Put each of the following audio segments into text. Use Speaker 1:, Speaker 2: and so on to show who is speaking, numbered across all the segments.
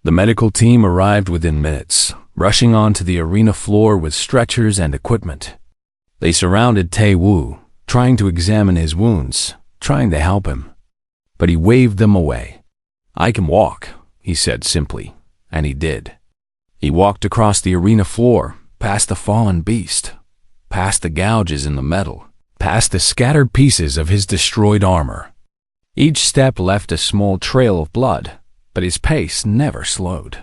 Speaker 1: The medical team arrived within minutes, rushing onto the arena floor with stretchers and equipment. They surrounded Tae-woo, trying to examine his wounds, trying to help him. But he waved them away. "I can walk," he said simply, and he did. He walked across the arena floor, past the fallen beast, past the gouges in the metal, past the scattered pieces of his destroyed armor. Each step left a small trail of blood, but his pace never slowed.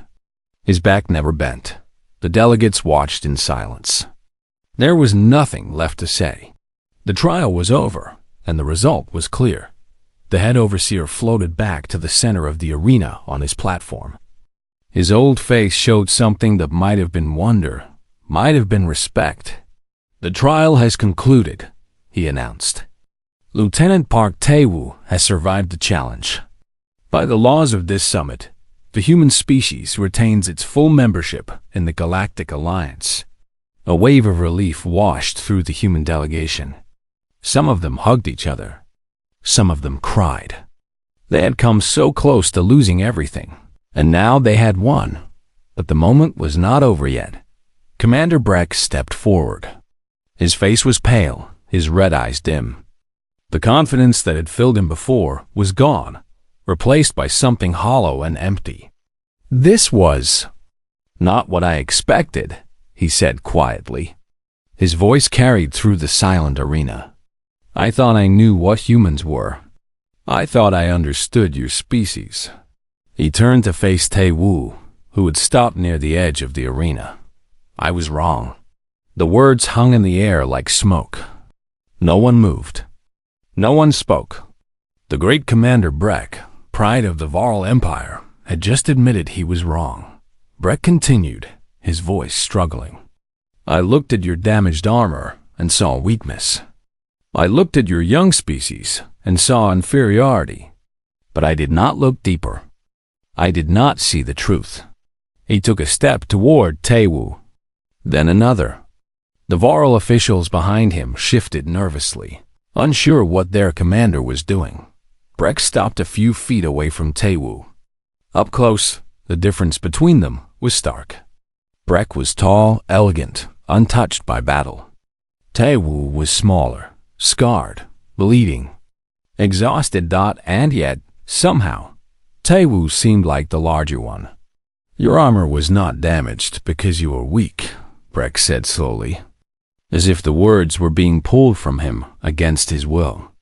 Speaker 1: His back never bent. The delegates watched in silence. There was nothing left to say. The trial was over, and the result was clear. The head overseer floated back to the center of the arena on his platform. His old face showed something that might have been wonder, might have been respect. "The trial has concluded," he announced. "Lieutenant Park Tae-woo has survived the challenge. By the laws of this summit, the human species retains its full membership in the Galactic Alliance." A wave of relief washed through the human delegation. Some of them hugged each other. Some of them cried. They had come so close to losing everything, and now they had won. But the moment was not over yet. Commander Breck stepped forward. His face was pale, his red eyes dim. The confidence that had filled him before was gone, replaced by something hollow and empty. "This was not what I expected," he said quietly. His voice carried through the silent arena. "I thought I knew what humans were. I thought I understood your species." He turned to face Tae-woo, who had stopped near the edge of the arena. "I was wrong." The words hung in the air like smoke. No one moved. No one spoke. The great Commander Breck, pride of the Varl Empire, had just admitted he was wrong. Breck continued, his voice struggling. "I looked at your damaged armor and saw weakness. I looked at your young species and saw inferiority. But I did not look deeper. I did not see the truth." He took a step toward Tae-woo, then another. The Varl officials behind him shifted nervously, unsure what their commander was doing. Breck stopped a few feet away from Tae-woo. Up close, the difference between them was stark. Breck was tall, elegant, untouched by battle. Tae-woo was smaller, scarred, bleeding, exhausted, and yet, somehow, Tae-woo seemed like the larger one. "Your armor was not damaged because you were weak," Breck said slowly, as if the words were being pulled from him against his will.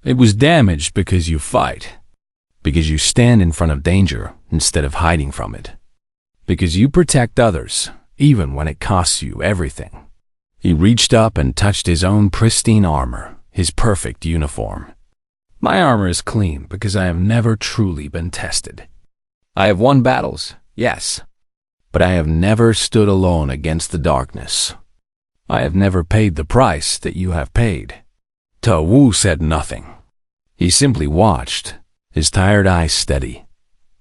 Speaker 1: "It was damaged because you fight, because you stand in front of danger instead of hiding from it, because you protect others, even when it costs you everything." He reached up and touched his own pristine armor, his perfect uniform. "My armor is clean because I have never truly been tested. I have won battles, yes, but I have never stood alone against the darkness. I have never paid the price that you have paid." Tae-woo said nothing. He simply watched, his tired eyes steady.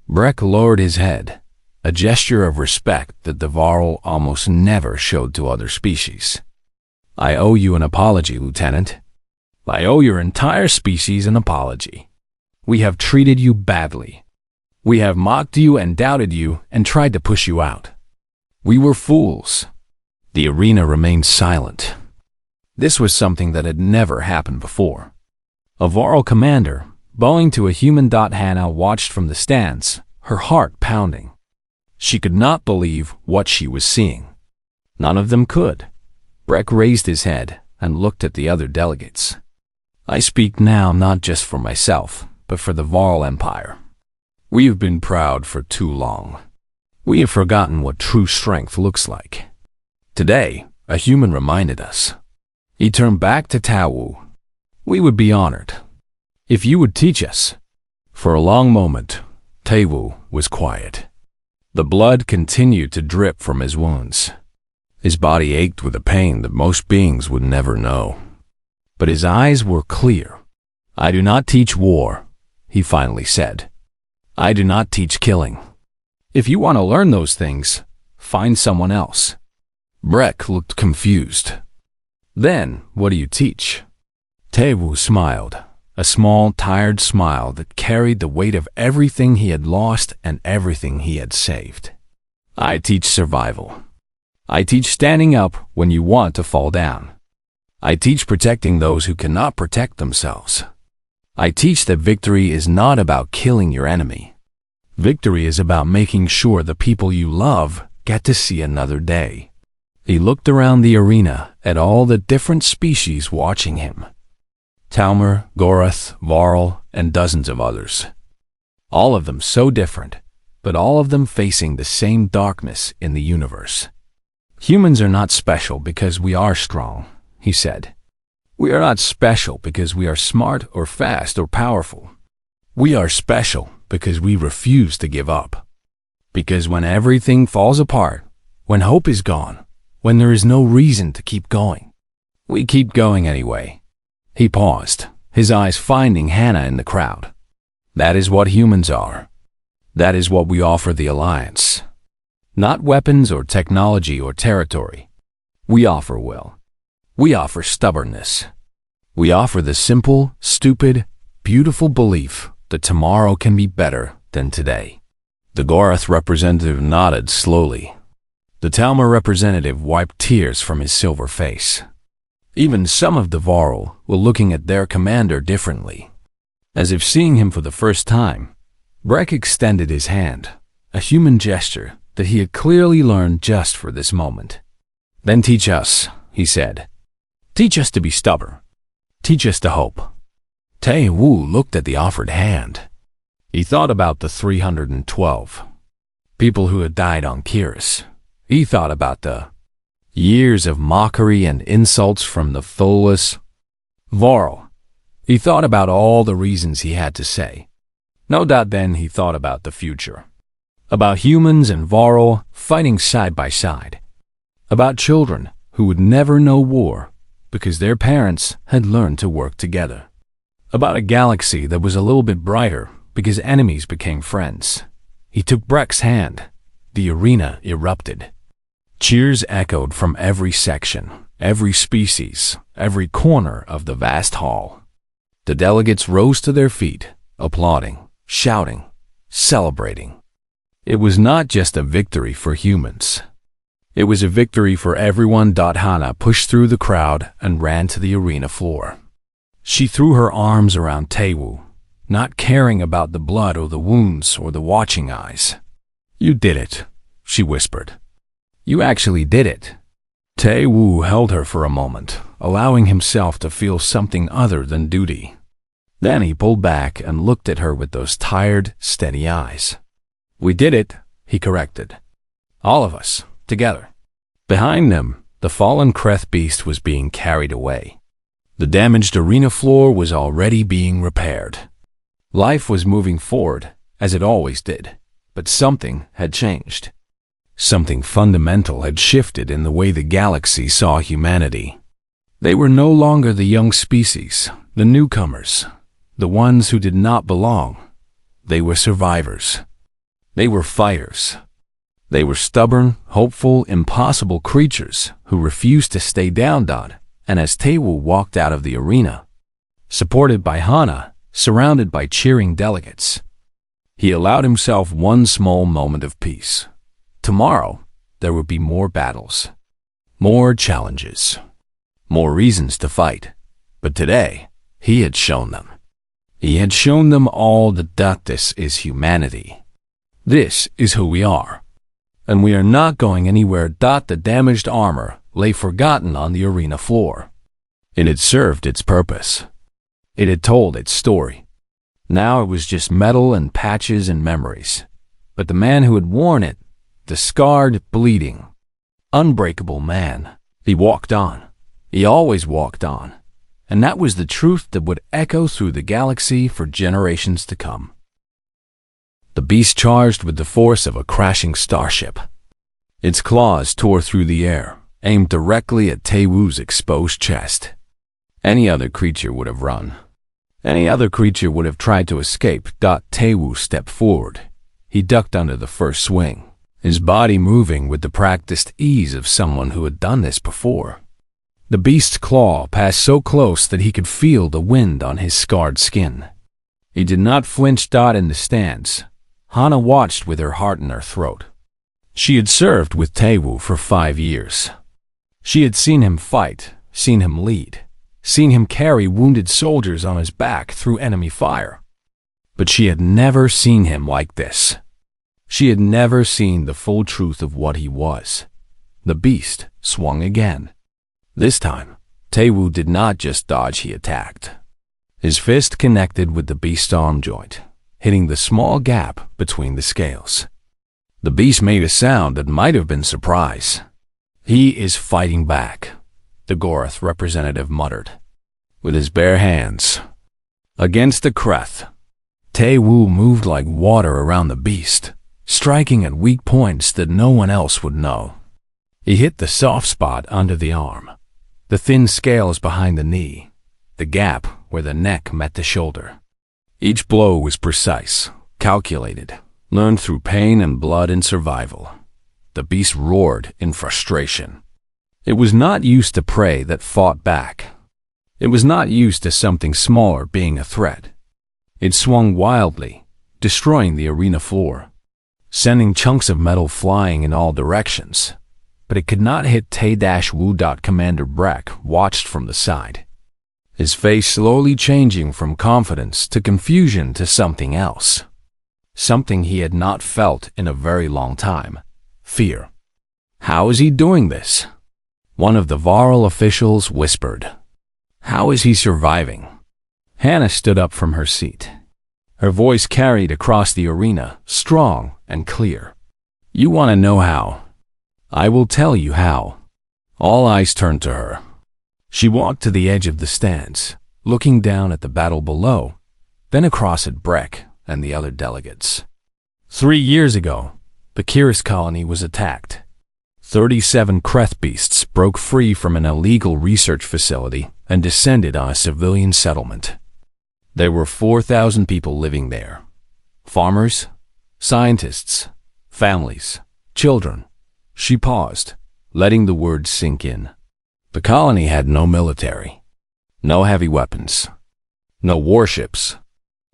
Speaker 1: Breck lowered his head, a gesture of respect that the Varl almost never showed to other species. "I owe you an apology, Lieutenant. I owe your entire species an apology. We have treated you badly. We have mocked you and doubted you and tried to push you out. We were fools." The arena remained silent. This was something that had never happened before. A Varl commander, bowing to a human. Hannah watched from the stands, her heart pounding. She could not believe what she was seeing. None of them could. Breck raised his head and looked at the other delegates. "I speak now not just for myself, but for the Varl Empire. We have been proud for too long. We have forgotten what true strength looks like. Today, a human reminded us." He turned back to Tae-woo. "We would be honored if you would teach us." For a long moment, Tae-woo was quiet. The blood continued to drip from his wounds. His body ached with a pain that most beings would never know. But his eyes were clear. "I do not teach war," he finally said. "I do not teach killing. If you want to learn those things, find someone else." Breck looked confused. "Then, what do you teach?" Tae-woo smiled, a small, tired smile that carried the weight of everything he had lost and everything he had saved. I teach survival. I teach standing up when you want to fall down. I teach protecting those who cannot protect themselves. I teach that victory is not about killing your enemy. Victory is about making sure the people you love get to see another day. He looked around the arena at all the different species watching him. Talmer, Gorath, Varl, and dozens of others. All of them so different, but all of them facing the same darkness in the universe. Humans are not special because we are strong, he said. We are not special because we are smart or fast or powerful. We are special because we refuse to give up. Because when everything falls apart, when hope is gone, when there is no reason to keep going, we keep going anyway. He paused, his eyes finding Hannah in the crowd. That is what humans are. That is what we offer the Alliance. Not weapons or technology or territory. We offer will. We offer stubbornness. We offer the simple, stupid, beautiful belief that tomorrow can be better than today. The Gorath representative nodded slowly. The Talmor representative wiped tears from his silver face. Even some of the Varl were looking at their commander differently. As if seeing him for the first time, Breck extended his hand, a human gesture that he had clearly learned just for this moment. Then teach us, he said. Teach us to be stubborn. Teach us to hope. Tae Wu looked at the offered hand. He thought about the 312 people who had died on Kiris. He thought about the years of mockery and insults from the soulless Varl. He thought about all the reasons he had to say. No doubt then he thought about the future. About humans and Varl fighting side by side. About children who would never know war because their parents had learned to work together. About a galaxy that was a little bit brighter because enemies became friends. He took Breck's hand. The arena erupted. Cheers echoed from every section, every species, every corner of the vast hall. The delegates rose to their feet, applauding, shouting, celebrating. It was not just a victory for humans. It was a victory for everyone. Hannah pushed through the crowd and ran to the arena floor. She threw her arms around Taewoo, not caring about the blood or the wounds or the watching eyes. You did it, she whispered. You actually did it. Taewoo held her for a moment, allowing himself to feel something other than duty. Then he pulled back and looked at her with those tired, steady eyes. We did it, he corrected. All of us, together. Behind them, the fallen Kreth beast was being carried away. The damaged arena floor was already being repaired. Life was moving forward, as it always did, but something had changed. Something fundamental had shifted in the way the galaxy saw humanity. They were no longer the young species, the newcomers, the ones who did not belong. They were survivors. They were fighters. They were stubborn, hopeful, impossible creatures who refused to stay down. And as Taewoo walked out of the arena, supported by Hana, surrounded by cheering delegates, he allowed himself one small moment of peace. Tomorrow, there would be more battles, more challenges, more reasons to fight. But today, he had shown them. He had shown them all that this is humanity. This is who we are. And we are not going anywhere. The damaged armor lay forgotten on the arena floor. It had served its purpose. It had told its story. Now it was just metal and patches and memories. But the man who had worn it, the scarred, bleeding, unbreakable man, he walked on. He always walked on. And that was the truth that would echo through the galaxy for generations to come. The beast charged with the force of a crashing starship. Its claws tore through the air, aimed directly at Taewoo's exposed chest. Any other creature would have run. Any other creature would have tried to escape. Taewoo stepped forward. He ducked under the first swing, his body moving with the practiced ease of someone who had done this before. The beast's claw passed so close that he could feel the wind on his scarred skin. He did not flinch. In the stands, Hana watched with her heart in her throat. She had served with Taewoo for 5 years. She had seen him fight, seen him lead, seen him carry wounded soldiers on his back through enemy fire. But she had never seen him like this. She had never seen the full truth of what he was. The beast swung again. This time, Taewoo did not just dodge, he attacked. His fist connected with the beast's arm joint, hitting the small gap between the scales. The beast made a sound that might have been surprise. "He is fighting back," the Gorath representative muttered. With his bare hands against the crest, Taewoo moved like water around the beast, striking at weak points that no one else would know. He hit the soft spot under the arm, the thin scales behind the knee, the gap where the neck met the shoulder. Each blow was precise, calculated, learned through pain and blood and survival. The beast roared in frustration. It was not used to prey that fought back. It was not used to something smaller being a threat. It swung wildly, destroying the arena floor, sending chunks of metal flying in all directions. But it could not hit Tae-Woo. Commander Breck watched from the side, his face slowly changing from confidence to confusion to something else. Something he had not felt in a very long time. Fear. "How is he doing this?" one of the Varl officials whispered. "How is he surviving?" Hannah stood up from her seat. Her voice carried across the arena, strong and clear. "You want to know how? I will tell you how." All eyes turned to her. She walked to the edge of the stands, looking down at the battle below, then across at Breck and the other delegates. 3 years ago, the Kiris colony was attacked. 37 Kreth beasts broke free from an illegal research facility and descended on a civilian settlement. There were 4,000 people living there. Farmers, scientists, families, children. She paused, letting the words sink in. The colony had no military, no heavy weapons, no warships.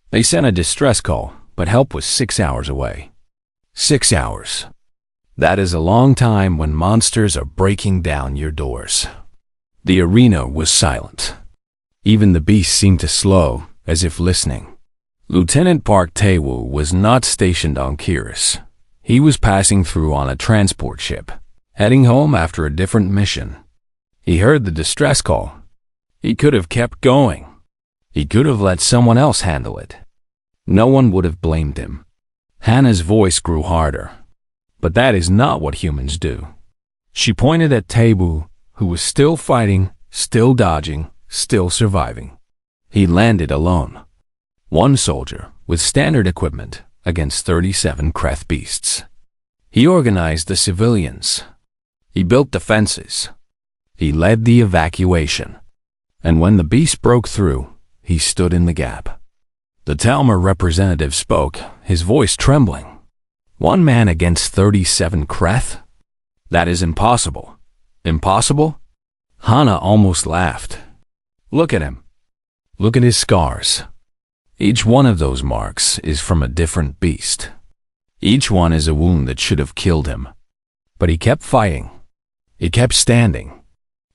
Speaker 1: They sent a distress call, but help was 6 hours away. 6 hours. That is a long time when monsters are breaking down your doors. The arena was silent. Even the beast seemed to slow, as if listening. Lieutenant Park Taewoo was not stationed on Kiris. He was passing through on a transport ship, heading home after a different mission. He heard the distress call. He could have kept going. He could have let someone else handle it. No one would have blamed him. Hannah's voice grew harder. But that is not what humans do. She pointed at Taewoo, who was still fighting, still dodging, still surviving. He landed alone. One soldier, with standard equipment, against 37 Kreth beasts. He organized the civilians. He built defenses. He led the evacuation. And when the beast broke through, he stood in the gap. The Talmor representative spoke, his voice trembling. 1 man against 37 Kreth? That is impossible. Impossible? Hana almost laughed. Look at him. Look at his scars. Each one of those marks is from a different beast. Each one is a wound that should have killed him. But he kept fighting. He kept standing.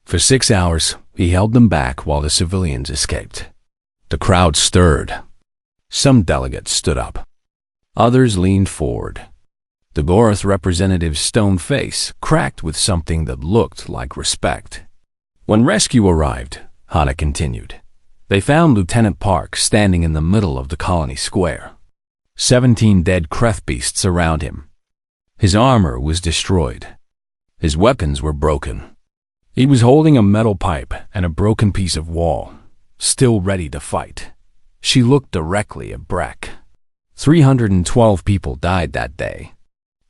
Speaker 1: For 6 hours, he held them back while the civilians escaped. The crowd stirred. Some delegates stood up. Others leaned forward. The Gorath representative's stone face cracked with something that looked like respect. When rescue arrived, Hana continued, they found Lieutenant Park standing in the middle of the colony square. 17 dead Kreth beasts around him. His armor was destroyed. His weapons were broken. He was holding a metal pipe and a broken piece of wall, still ready to fight. She looked directly at Breck. 312 people died that day,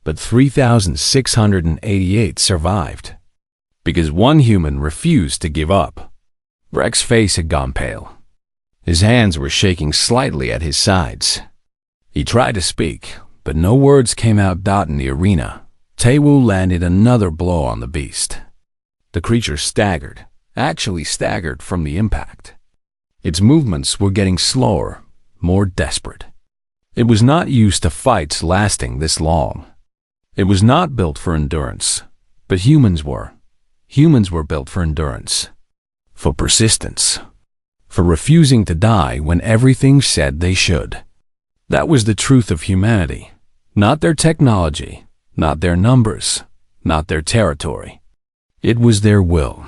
Speaker 1: but 3,688 survived. Because one human refused to give up. Breck's face had gone pale. His hands were shaking slightly at his sides. He tried to speak, but no words came out. In the arena, Taewoo landed another blow on the beast. The creature staggered, actually staggered from the impact. Its movements were getting slower, more desperate. It was not used to fights lasting this long. It was not built for endurance, but humans were. Humans were built for endurance, for persistence, for refusing to die when everything said they should. That was the truth of humanity, not their technology, not their numbers, not their territory. It was their will,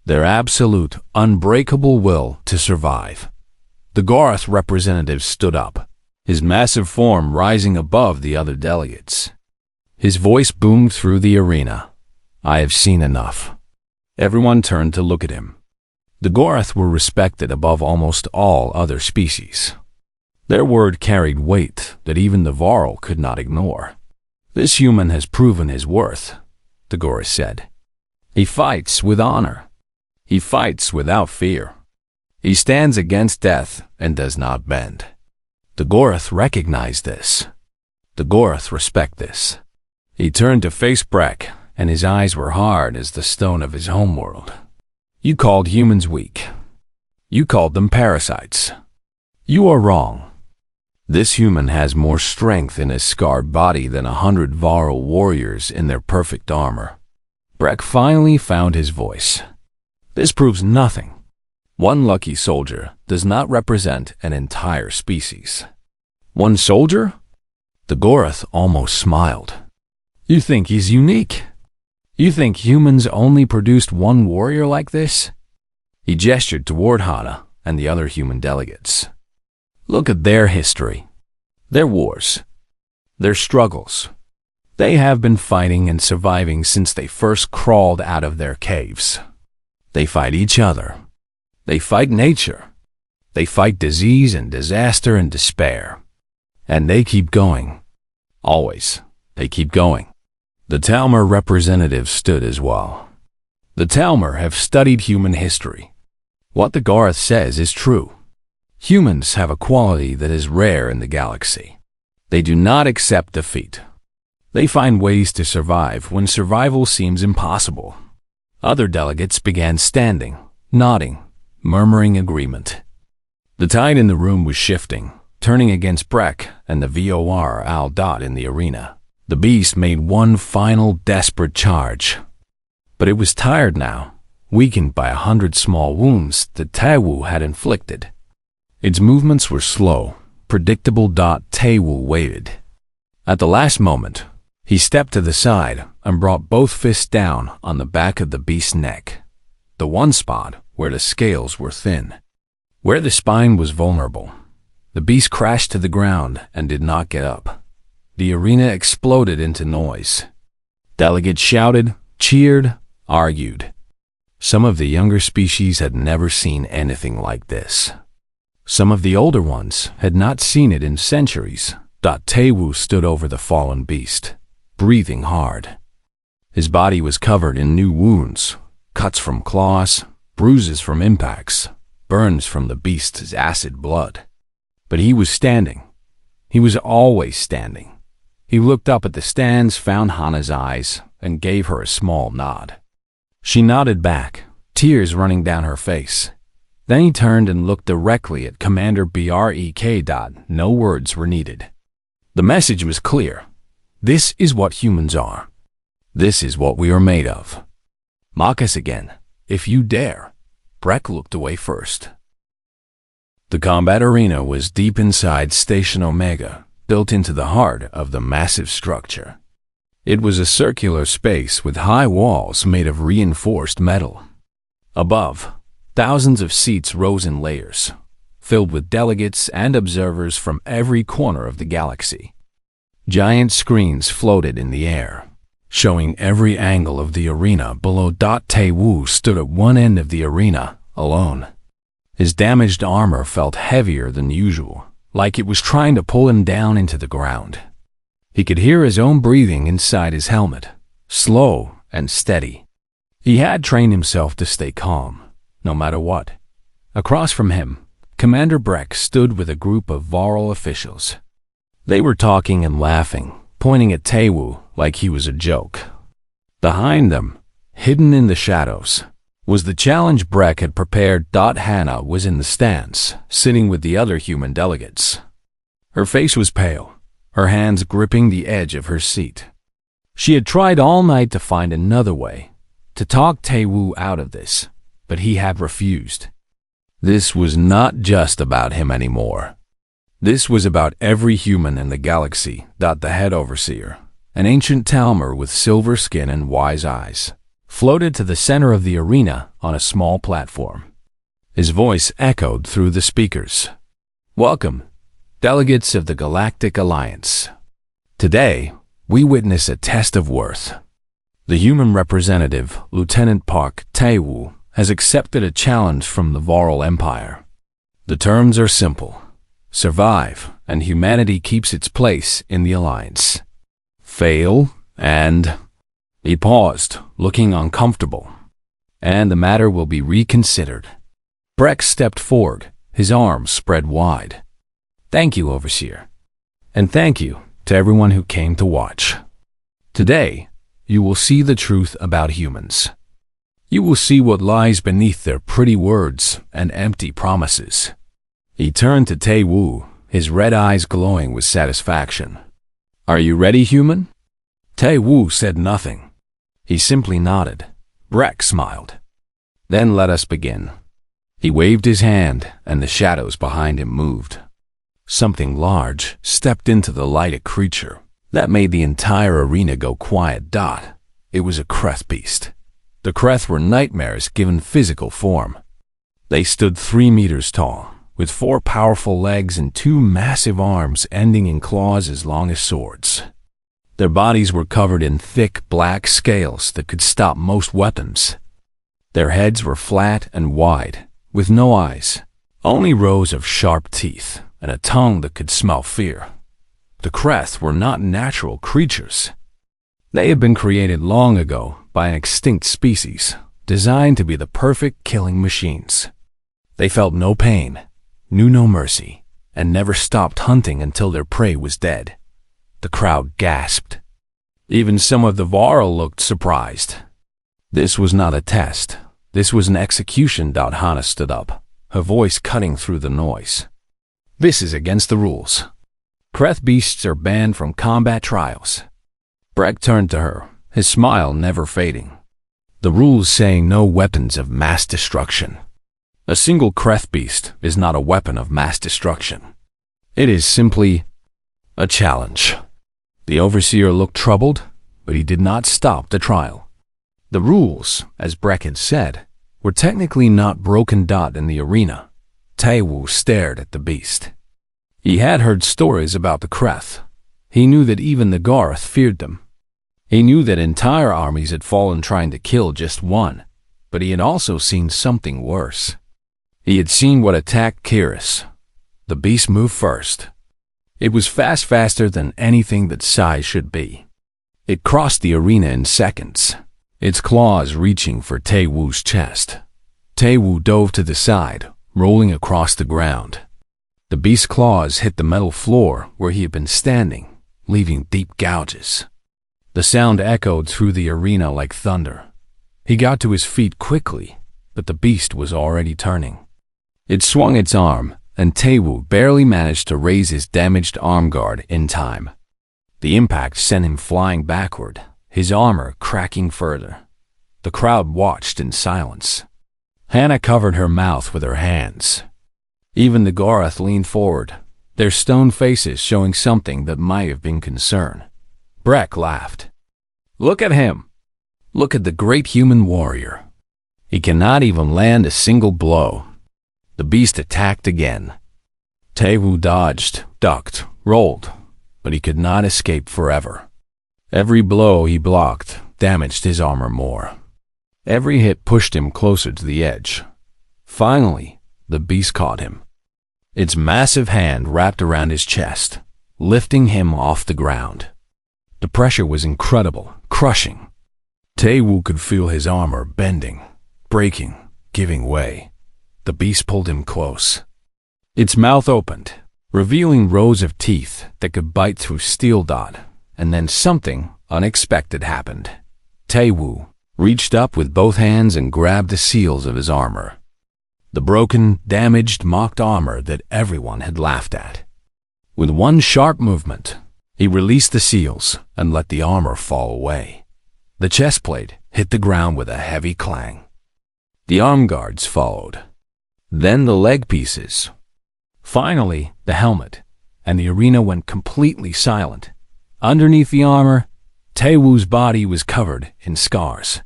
Speaker 1: their absolute, unbreakable will to survive. The Gorath representative stood up, his massive form rising above the other delegates. His voice boomed through the arena. "I have seen enough." Everyone turned to look at him. The Gorath were respected above almost all other species. Their word carried weight that even the Varl could not ignore. "This human has proven his worth," the Gorath said. "He fights with honor. He fights without fear. He stands against death and does not bend." The Gorath recognized this. The Gorath respect this. He turned to face Breck, and his eyes were hard as the stone of his homeworld. "You called humans weak. You called them parasites. You are wrong. This human has more strength in his scarred body than 100 Varl warriors in their perfect armor." Breck finally found his voice. "This proves nothing. One lucky soldier does not represent an entire species." "One soldier?" The Gorath almost smiled. "You think he's unique? You think humans only produced one warrior like this?" He gestured toward Hana and the other human delegates. "Look at their history, their wars, their struggles. They have been fighting and surviving since they first crawled out of their caves. They fight each other. They fight nature. They fight disease and disaster and despair. And they keep going. Always, they keep going." The Talmor representatives stood as well. The Talmor have studied human history. What the Gorath says is true. Humans have a quality that is rare in the galaxy. They do not accept defeat. They find ways to survive when survival seems impossible. Other delegates began standing, nodding, murmuring agreement. The tide in the room was shifting, turning against Breck and the VOR Al Dot in the arena. The beast made one final desperate charge. But it was tired now, weakened by 100 small wounds that Taewu had inflicted. Its movements were slow, predictable. Taewu waited. At the last moment, he stepped to the side and brought both fists down on the back of the beast's neck, the one spot where the scales were thin, where the spine was vulnerable. The beast crashed to the ground and did not get up. The arena exploded into noise. Delegates shouted, cheered, argued. Some of the younger species had never seen anything like this. Some of the older ones had not seen it in centuries. Taewu stood over the fallen beast, breathing hard. His body was covered in new wounds, cuts from claws, bruises from impacts, burns from the beast's acid blood. But he was standing. He was always standing. He looked up at the stands, found Hana's eyes, and gave her a small nod. She nodded back, tears running down her face. Then he turned and looked directly at Commander Brek. No words were needed. The message was clear. This is what humans are. This is what we are made of. Mock us again, if you dare. Breck looked away first. The combat arena was deep inside Station Omega, built into the heart of the massive structure. It was a circular space with high walls made of reinforced metal. Above, thousands of seats rose in layers, filled with delegates and observers from every corner of the galaxy. Giant screens floated in the air, showing every angle of the arena below. Taewu stood at one end of the arena, alone. His damaged armor felt heavier than usual, like it was trying to pull him down into the ground. He could hear his own breathing inside his helmet, slow and steady. He had trained himself to stay calm, no matter what. Across from him, Commander Breck stood with a group of Varl officials. They were talking and laughing, pointing at Taewu like he was a joke. Behind them, hidden in the shadows, was the challenge Breck had prepared. Hannah was in the stands, sitting with the other human delegates. Her face was pale, her hands gripping the edge of her seat. She had tried all night to find another way, to talk Tae-woo out of this, but he had refused. This was not just about him anymore. This was about every human in the galaxy. The head overseer, an ancient Talmor with silver skin and wise eyes, floated to the center of the arena on a small platform. His voice echoed through the speakers. "Welcome, delegates of the Galactic Alliance. Today, we witness a test of worth. The human representative, Lieutenant Park Tae-woo, has accepted a challenge from the Voral Empire. The terms are simple. Survive, and humanity keeps its place in the Alliance. Fail, and..." He paused, looking uncomfortable. "And the matter will be reconsidered." Breck stepped forward, his arms spread wide. "Thank you, Overseer. And thank you to everyone who came to watch. Today, you will see the truth about humans. You will see what lies beneath their pretty words and empty promises." He turned to Tae-woo, his red eyes glowing with satisfaction. "Are you ready, human?" Tae-woo said nothing. He simply nodded. Breck smiled. "Then let us begin." He waved his hand, and the shadows behind him moved. Something large stepped into the light, a creature that made the entire arena go quiet. It was a Kreth beast. The Kreth were nightmares given physical form. They stood 3 meters tall, with 4 powerful legs and 2 massive arms ending in claws as long as swords. Their bodies were covered in thick black scales that could stop most weapons. Their heads were flat and wide, with no eyes, only rows of sharp teeth and a tongue that could smell fear. The Kreth were not natural creatures. They had been created long ago by an extinct species, designed to be the perfect killing machines. They felt no pain, knew no mercy, and never stopped hunting until their prey was dead. The crowd gasped. Even some of the Varl looked surprised. This was not a test. This was an execution. Hannah stood up, her voice cutting through the noise. "This is against the rules. Kreth beasts are banned from combat trials." Breck turned to her, his smile never fading. "The rules saying no weapons of mass destruction. A single Kreth beast is not a weapon of mass destruction. It is simply a challenge." The Overseer looked troubled, but he did not stop the trial. The rules, as Breck had said, were technically not broken. In the arena, Tae-woo stared at the beast. He had heard stories about the Kreth. He knew that even the Garth feared them. He knew that entire armies had fallen trying to kill just one, but he had also seen something worse. He had seen what attacked Kiris. The beast moved first. It was faster than anything that Psy should be. It crossed the arena in seconds, its claws reaching for Tae-woo's chest. Tae-woo dove to the side, rolling across the ground. The beast's claws hit the metal floor where he had been standing, leaving deep gouges. The sound echoed through the arena like thunder. He got to his feet quickly, but the beast was already turning. It swung its arm, and Tae-woo barely managed to raise his damaged arm guard in time. The impact sent him flying backward, his armor cracking further. The crowd watched in silence. Hannah covered her mouth with her hands. Even the Garth leaned forward, their stone faces showing something that might have been concern. Breck laughed. "Look at him. Look at the great human warrior. He cannot even land a single blow." The beast attacked again. Tae-woo dodged, ducked, rolled, but he could not escape forever. Every blow he blocked damaged his armor more. Every hit pushed him closer to the edge. Finally, the beast caught him. Its massive hand wrapped around his chest, lifting him off the ground. The pressure was incredible, crushing. Tae-woo could feel his armor bending, breaking, giving way. The beast pulled him close. Its mouth opened, revealing rows of teeth that could bite through steel. And then something unexpected happened. Tae-woo, reached up with both hands and grabbed the seals of his armor. The broken, damaged, mocked armor that everyone had laughed at. With one sharp movement, he released the seals and let the armor fall away. The chest plate hit the ground with a heavy clang. The arm guards followed. Then the leg pieces. Finally, the helmet, and the arena went completely silent. Underneath the armor, Taewoo's body was covered in scars.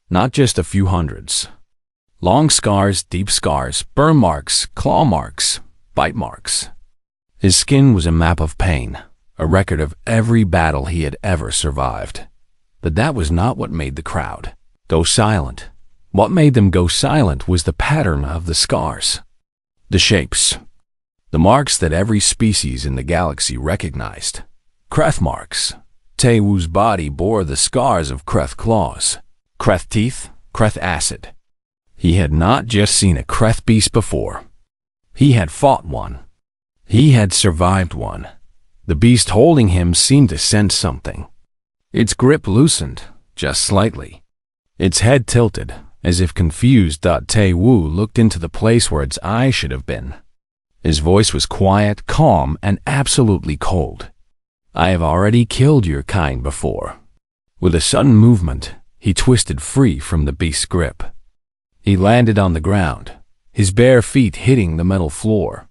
Speaker 1: Not just a few hundreds. Long scars, deep scars, burn marks, claw marks, bite marks. His skin was a map of pain, a record of every battle he had ever survived. But that was not what made the crowd go silent. What made them go silent was the pattern of the scars. The shapes. The marks that every species in the galaxy recognized. Kreth marks. Taewoo's body bore the scars of Kreth claws, Kreth teeth, Kreth acid. He had not just seen a Kreth beast before. He had fought one. He had survived one. The beast holding him seemed to sense something. Its grip loosened, just slightly. Its head tilted, as if confused. Taewoo looked into the place where its eye should have been. His voice was quiet, calm, and absolutely cold. I have already killed your kind before. With a sudden movement, he twisted free from the beast's grip. He landed on the ground, his bare feet hitting the metal floor.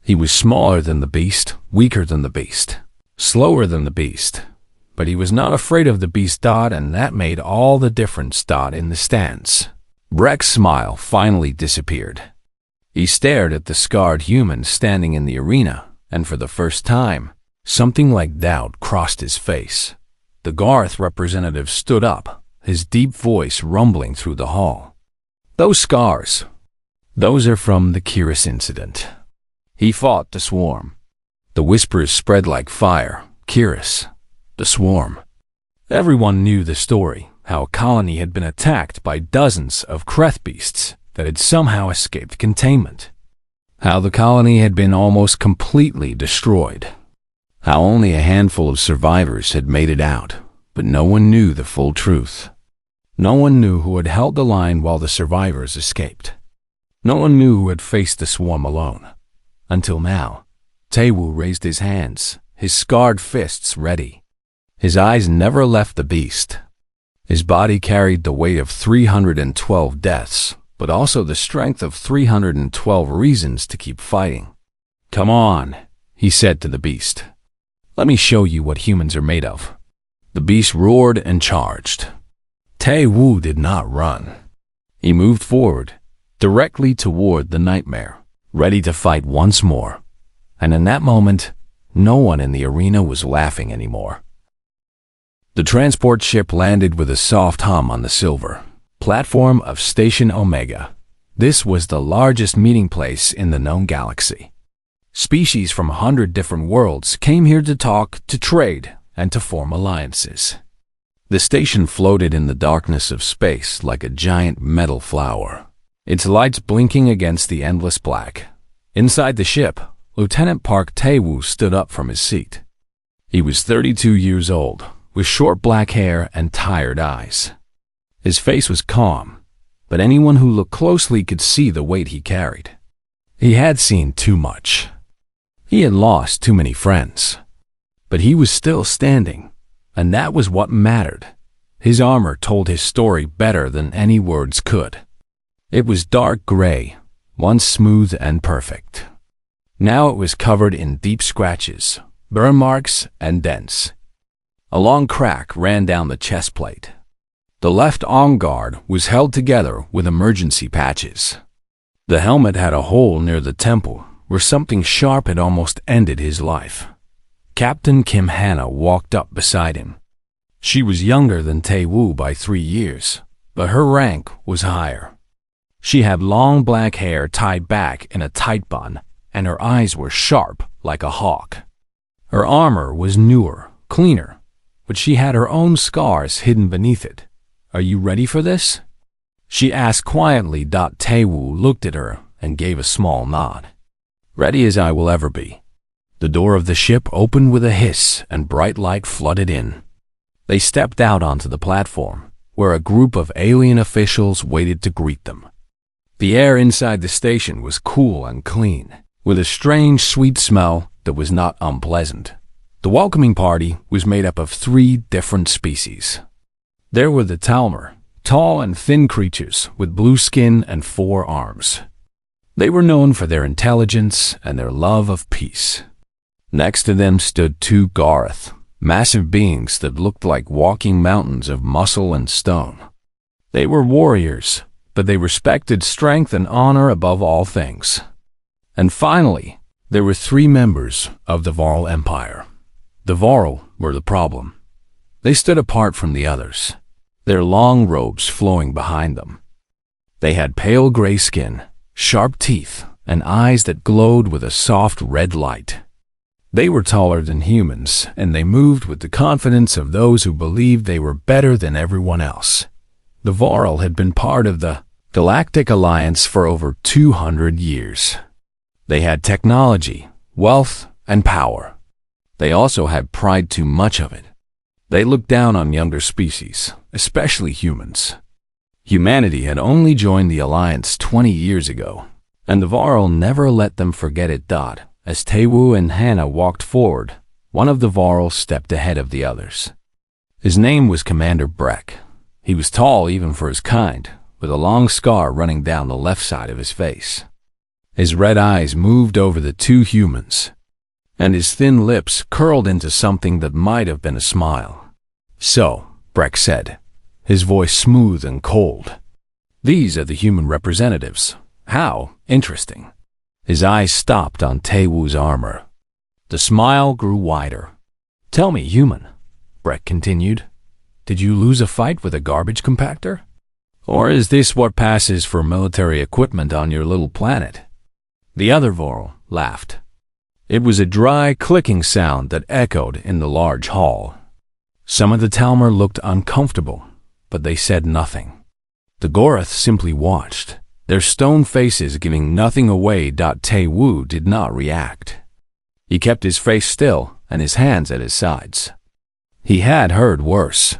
Speaker 1: He was smaller than the beast, weaker than the beast, slower than the beast. But he was not afraid of the beast. And that made all the difference. In the stands, Breck's smile finally disappeared. He stared at the scarred human standing in the arena, and for the first time, something like doubt crossed his face. The Garth representative stood up, his deep voice rumbling through the hall. Those scars, those are from the Kiris incident. He fought the swarm. The whispers spread like fire. Kiris, the swarm. Everyone knew the story, how a colony had been attacked by dozens of Kreth beasts that had somehow escaped containment. How the colony had been almost completely destroyed. How only a handful of survivors had made it out, but no one knew the full truth. No one knew who had held the line while the survivors escaped. No one knew who had faced the swarm alone. Until now, Taewoo raised his hands, his scarred fists ready. His eyes never left the beast. His body carried the weight of 312 deaths, but also the strength of 312 reasons to keep fighting. Come on, he said to the beast. Let me show you what humans are made of. The beast roared and charged. Taewoo did not run. He moved forward, directly toward the nightmare, ready to fight once more. And in that moment, no one in the arena was laughing anymore. The transport ship landed with a soft hum on the silver platform of Station Omega. This was the largest meeting place in the known galaxy. Species from 100 different worlds came here to talk, to trade, and to form alliances. The station floated in the darkness of space like a giant metal flower, its lights blinking against the endless black. Inside the ship, Lieutenant Park Taewoo stood up from his seat. He was 32 years old, with short black hair and tired eyes. His face was calm, but anyone who looked closely could see the weight he carried. He had seen too much. He had lost too many friends. But he was still standing, and that was what mattered. His armor told his story better than any words could. It was dark gray, once smooth and perfect. Now it was covered in deep scratches, burn marks, and dents. A long crack ran down the chest plate. The left arm guard was held together with emergency patches. The helmet had a hole near the temple where something sharp had almost ended his life. Captain Kim Hannah walked up beside him. She was younger than Taewoo by 3 years, but her rank was higher. She had long black hair tied back in a tight bun, and her eyes were sharp like a hawk. Her armor was newer, cleaner, but she had her own scars hidden beneath it. Are you ready for this? She asked quietly. Taewoo looked at her and gave a small nod. Ready as I will ever be. The door of the ship opened with a hiss and bright light flooded in. They stepped out onto the platform, where a group of alien officials waited to greet them. The air inside the station was cool and clean, with a strange sweet smell that was not unpleasant. The welcoming party was made up of 3 different species. There were the Talmer, tall and thin creatures with blue skin and 4 arms. They were known for their intelligence and their love of peace. Next to them stood 2 Garth, massive beings that looked like walking mountains of muscle and stone. They were warriors, but they respected strength and honor above all things. And finally, there were 3 members of the Varl Empire. The Varl were the problem. They stood apart from the others, their long robes flowing behind them. They had pale gray skin, sharp teeth, and eyes that glowed with a soft red light. They were taller than humans, and they moved with the confidence of those who believed they were better than everyone else. The Varl had been part of the Galactic Alliance for over 200 years. They had technology, wealth, and power. They also had pride, too much of it. They looked down on younger species, especially humans. Humanity had only joined the Alliance 20 years ago, and the Varl never let them forget it. As Taewoo and Hannah walked forward, one of the Varl stepped ahead of the others. His name was Commander Breck. He was tall even for his kind, with a long scar running down the left side of his face. His red eyes moved over the 2 humans, and his thin lips curled into something that might have been a smile. "So," Breck said, his voice smooth and cold, "these are the human representatives. How interesting." His eyes stopped on Taewoo's armor. The smile grew wider. "Tell me, human," Breck continued, "did you lose a fight with a garbage compactor? Or is this what passes for military equipment on your little planet?" The other Varl laughed. It was a dry, clicking sound that echoed in the large hall. Some of the Talmer looked uncomfortable, but they said nothing. The Gorath simply watched, their stone faces giving nothing away. Taewoo did not react. He kept his face still and his hands at his sides. He had heard worse.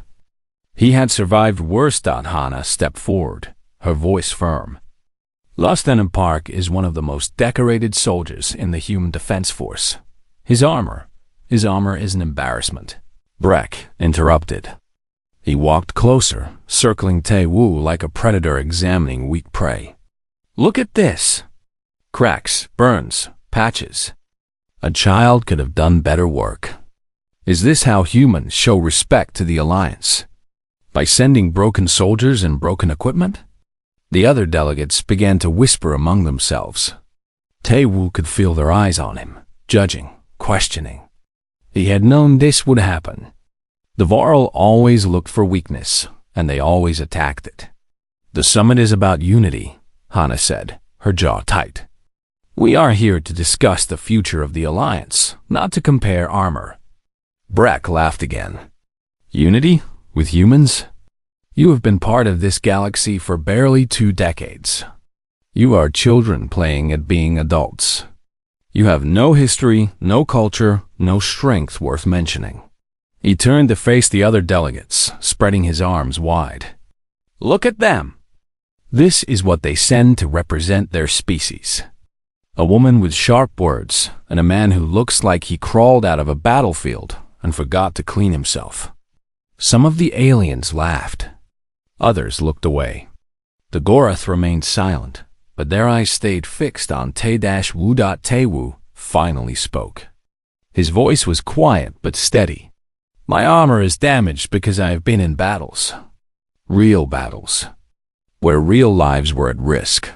Speaker 1: He had survived worse. Hannah stepped forward, her voice firm. "Lieutenant Park is one of the most decorated soldiers in the Human Defense Force. His armor is an embarrassment." Breck interrupted. He walked closer, circling Taewoo like a predator examining weak prey. "Look at this. Cracks, burns, patches. A child could have done better work. Is this how humans show respect to the Alliance? By sending broken soldiers and broken equipment?" The other delegates began to whisper among themselves. Taewoo could feel their eyes on him, judging, questioning. He had known this would happen. The Varl always looked for weakness, and they always attacked it. "The summit is about unity," Hannah said, her jaw tight. "We are here to discuss the future of the Alliance, not to compare armor." Breck laughed again. "Unity? With humans? You have been part of this galaxy for barely 2 decades. You are children playing at being adults. You have no history, no culture, no strength worth mentioning." He turned to face the other delegates, spreading his arms wide. "Look at them. This is what they send to represent their species. A woman with sharp words, and a man who looks like he crawled out of a battlefield and forgot to clean himself." Some of the aliens laughed. Others looked away. The Gorath remained silent, but their eyes stayed fixed on Tae-Woo. Taewoo finally spoke. His voice was quiet but steady. "My armor is damaged because I have been in battles. Real battles. Where real lives were at risk."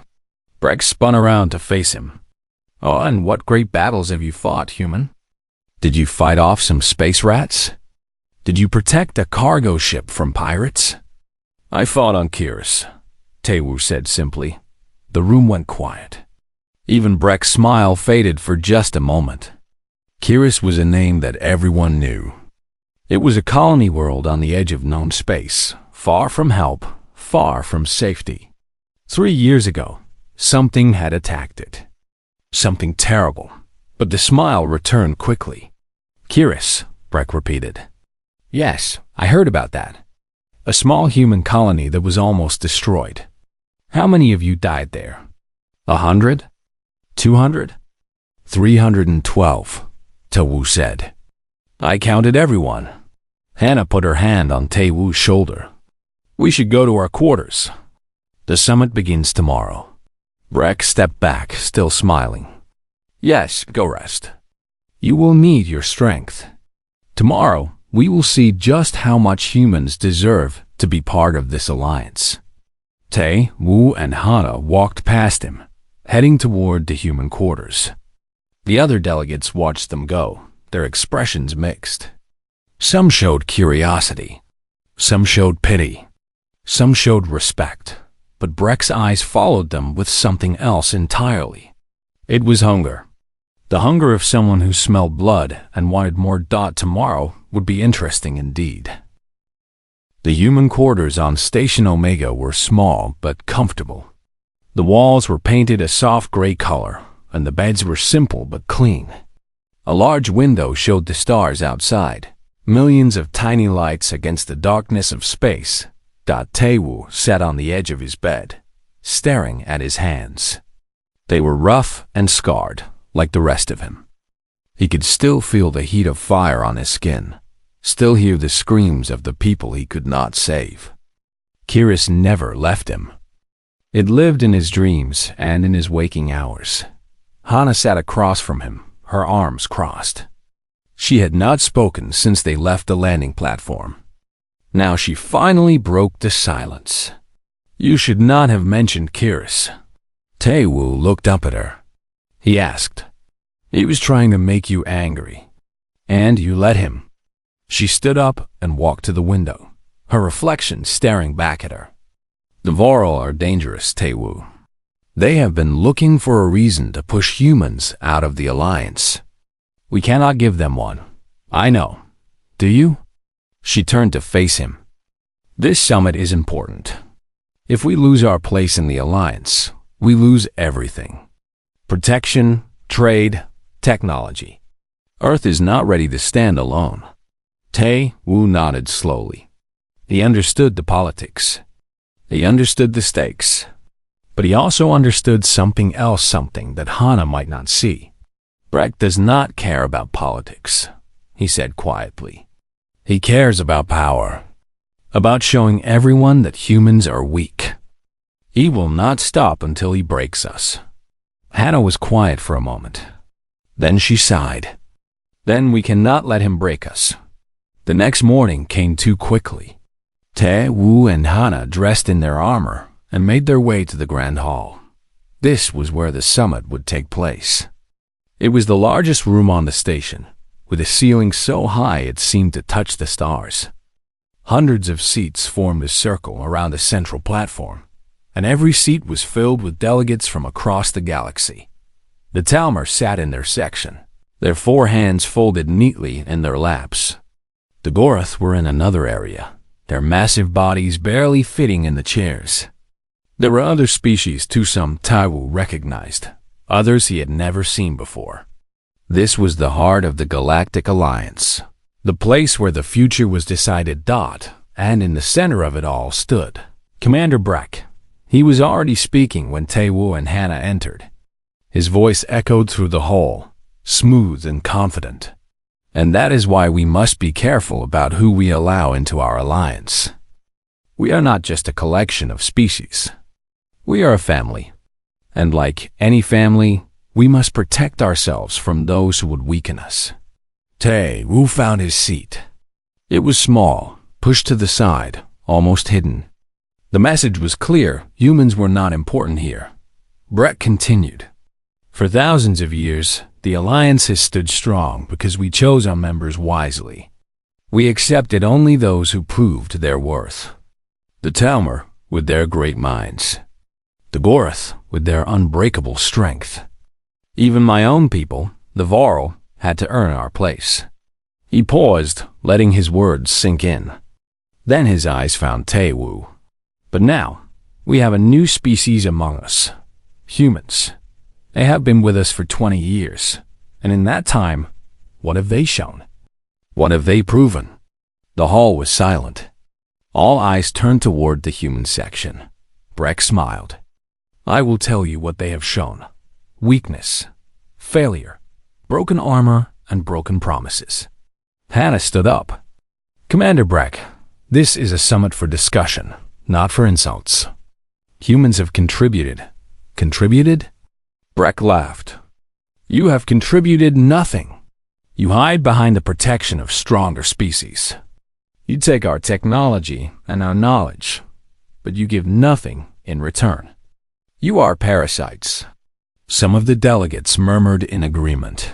Speaker 1: Breck spun around to face him. "Oh, and what great battles have you fought, human? Did you fight off some space rats? Did you protect a cargo ship from pirates?" "I fought on Kiris," Taewoo said simply. The room went quiet. Even Breck's smile faded for just a moment. Kiris was a name that everyone knew. It was a colony world on the edge of known space, far from help, far from safety. 3 years ago, something had attacked it. Something terrible, but the smile returned quickly. "Kiris," Breck repeated. "Yes, I heard about that. A small human colony that was almost destroyed. How many of you died there? 100? 200? 312, Tae-woo said. I counted everyone. Hannah put her hand on Tae-woo's shoulder. We should go to our quarters. The summit begins tomorrow. Breck stepped back, still smiling. Yes, go rest. You will need your strength. Tomorrow, we will see just how much humans deserve to be part of this alliance. Tae-woo and Hana walked past him, heading toward the human quarters. The other delegates watched them go, their expressions mixed. Some showed curiosity. Some showed pity. Some showed respect. But Breck's eyes followed them with something else entirely. It was hunger. The hunger of someone who smelled blood and wanted more. Tomorrow would be interesting indeed. The human quarters on Station Omega were small but comfortable. The walls were painted a soft gray color, and the beds were simple but clean. A large window showed the stars outside, millions of tiny lights against the darkness of space. Tae-woo sat on the edge of his bed, staring at his hands. They were rough and scarred, like the rest of him. He could still feel the heat of fire on his skin, still hear the screams of the people he could not save. Kiris never left him. It lived in his dreams and in his waking hours. Hana sat across from him, her arms crossed. She had not spoken since they left the landing platform. Now she finally broke the silence. You should not have mentioned Kiris. Tae-woo looked up at her. He asked. He was trying to make you angry. And you let him. She stood up and walked to the window, her reflection staring back at her. The Varl are dangerous, Tae-woo. They have been looking for a reason to push humans out of the Alliance. We cannot give them one. I know. Do you? She turned to face him. This summit is important. If we lose our place in the Alliance, we lose everything. Protection, trade, technology. Earth is not ready to stand alone. Tae-woo nodded slowly. He understood the politics. He understood the stakes. But he also understood something else, something that Hana might not see. Breck does not care about politics, he said quietly. He cares about power, about showing everyone that humans are weak. He will not stop until he breaks us. Hana was quiet for a moment. Then she sighed. Then we cannot let him break us. The next morning came too quickly. Tae-woo and Hana dressed in their armor and made their way to the Grand Hall. This was where the summit would take place. It was the largest room on the station, with a ceiling so high it seemed to touch the stars. Hundreds of seats formed a circle around the central platform, and every seat was filled with delegates from across the galaxy. The Talmer sat in their section, their four hands folded neatly in their laps. The Gorath were in another area, their massive bodies barely fitting in the chairs. There were other species too, some Tae-woo recognized, others he had never seen before. This was the heart of the Galactic Alliance, the place where the future was decided. And in the center of it all stood Commander Breck. He was already speaking when Tae-woo and Hana entered. His voice echoed through the hall, smooth and confident. And that is why we must be careful about who we allow into our alliance. We are not just a collection of species. We are a family. And like any family, we must protect ourselves from those who would weaken us. Tae-woo found his seat. It was small, pushed to the side, almost hidden. The message was clear: humans were not important here. Breck continued. For thousands of years, the Alliance has stood strong because we chose our members wisely. We accepted only those who proved their worth. The Talmer, with their great minds. The Gorath, with their unbreakable strength. Even my own people, the Varl, had to earn our place. He paused, letting his words sink in. Then his eyes found Tae-woo. But now, we have a new species among us. Humans. They have been with us for 20 years. And in that time, what have they shown? What have they proven? The hall was silent. All eyes turned toward the human section. Breck smiled. I will tell you what they have shown. Weakness, failure, broken armor, and broken promises. Hannah stood up. Commander Breck, this is a summit for discussion, not for insults. Humans have contributed. Contributed? Breck laughed. You have contributed nothing. You hide behind the protection of stronger species. You take our technology and our knowledge, but you give nothing in return. You are parasites. Some of the delegates murmured in agreement.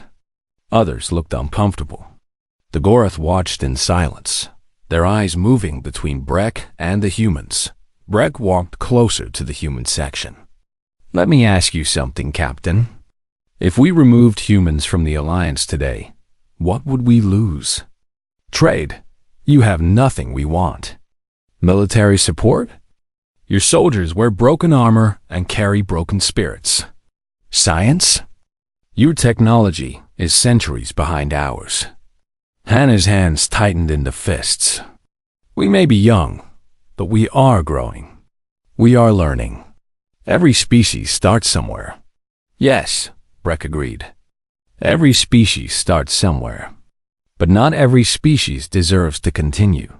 Speaker 1: Others looked uncomfortable. The Gorath watched in silence, their eyes moving between Breck and the humans. Breck walked closer to the human section. Let me ask you something, Captain. If we removed humans from the Alliance today, what would we lose? Trade. You have nothing we want. Military support? Your soldiers wear broken armor and carry broken spirits. Science? Your technology is centuries behind ours. Hannah's hands tightened into fists. We may be young, but we are growing. We are learning. Every species starts somewhere. Yes, Breck agreed. Every species starts somewhere. But not every species deserves to continue.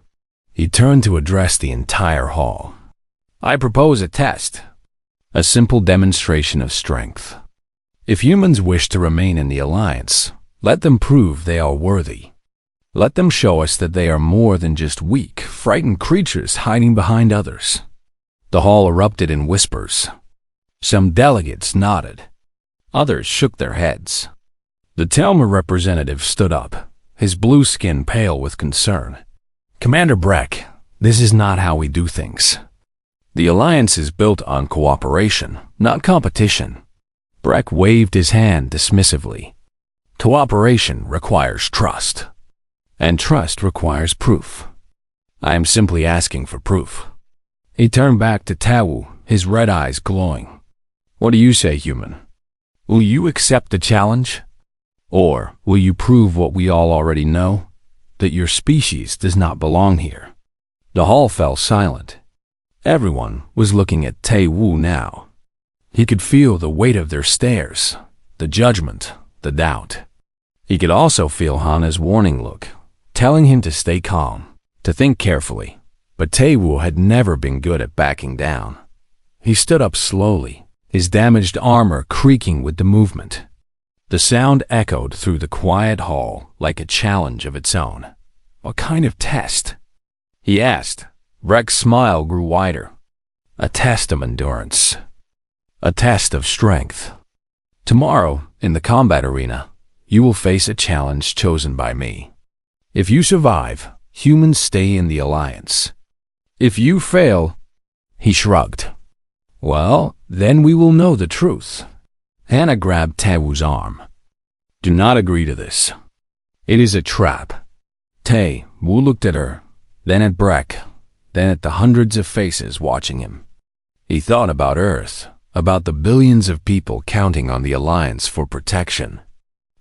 Speaker 1: He turned to address the entire hall. I propose a test. A simple demonstration of strength. If humans wish to remain in the Alliance, let them prove they are worthy. Let them show us that they are more than just weak, frightened creatures hiding behind others. The hall erupted in whispers. Some delegates nodded. Others shook their heads. The Telmer representative stood up, his blue skin pale with concern. Commander Breck, this is not how we do things. The Alliance is built on cooperation, not competition. Breck waved his hand dismissively. Cooperation requires trust. And trust requires proof. I am simply asking for proof. He turned back to Tawu, his red eyes glowing. What do you say, human? Will you accept the challenge? Or will you prove what we all already know? That your species does not belong here? The hall fell silent. Everyone was looking at Tawu now. He could feel the weight of their stares, the judgment, the doubt. He could also feel Hannah's warning look, telling him to stay calm, to think carefully. But Tawu had never been good at backing down. He stood up slowly, his damaged armor creaking with the movement. The sound echoed through the quiet hall like a challenge of its own. What kind of test? He asked. Breck's smile grew wider. A test of endurance. A test of strength. Tomorrow, in the combat arena, you will face a challenge chosen by me. If you survive, humans stay in the Alliance. If you fail, he shrugged. Well, then we will know the truth. Hannah grabbed Tawu's arm. Do not agree to this. It is a trap. Tawu looked at her, then at Breck, then at the hundreds of faces watching him. He thought about Earth, about the billions of people counting on the Alliance for protection.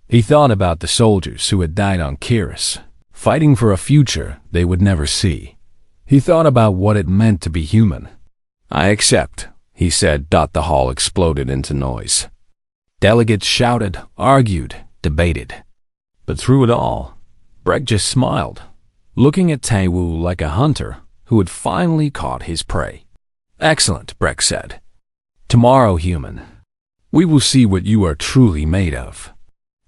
Speaker 1: He thought about the soldiers who had died on Kiris, fighting for a future they would never see. He thought about what it meant to be human. I accept, he said. The hall exploded into noise. Delegates shouted, argued, debated. But through it all, Breck just smiled, looking at Tawu like a hunter who had finally caught his prey. Excellent, Breck said. Tomorrow, human, we will see what you are truly made of.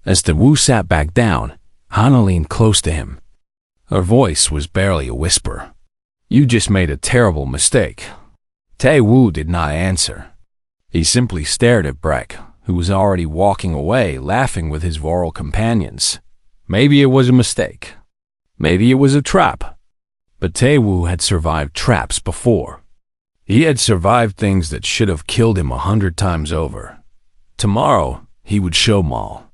Speaker 1: As Tawu sat back down, Hannah leaned close to him. Her voice was barely a whisper. You just made a terrible mistake. Tawu did not answer. He simply stared at Breck, who was already walking away, laughing with his Voral companions. Maybe it was a mistake. Maybe it was a trap. But Tawu had survived traps before. He had survived things that should have killed him 100 times over. Tomorrow, he would show Maul.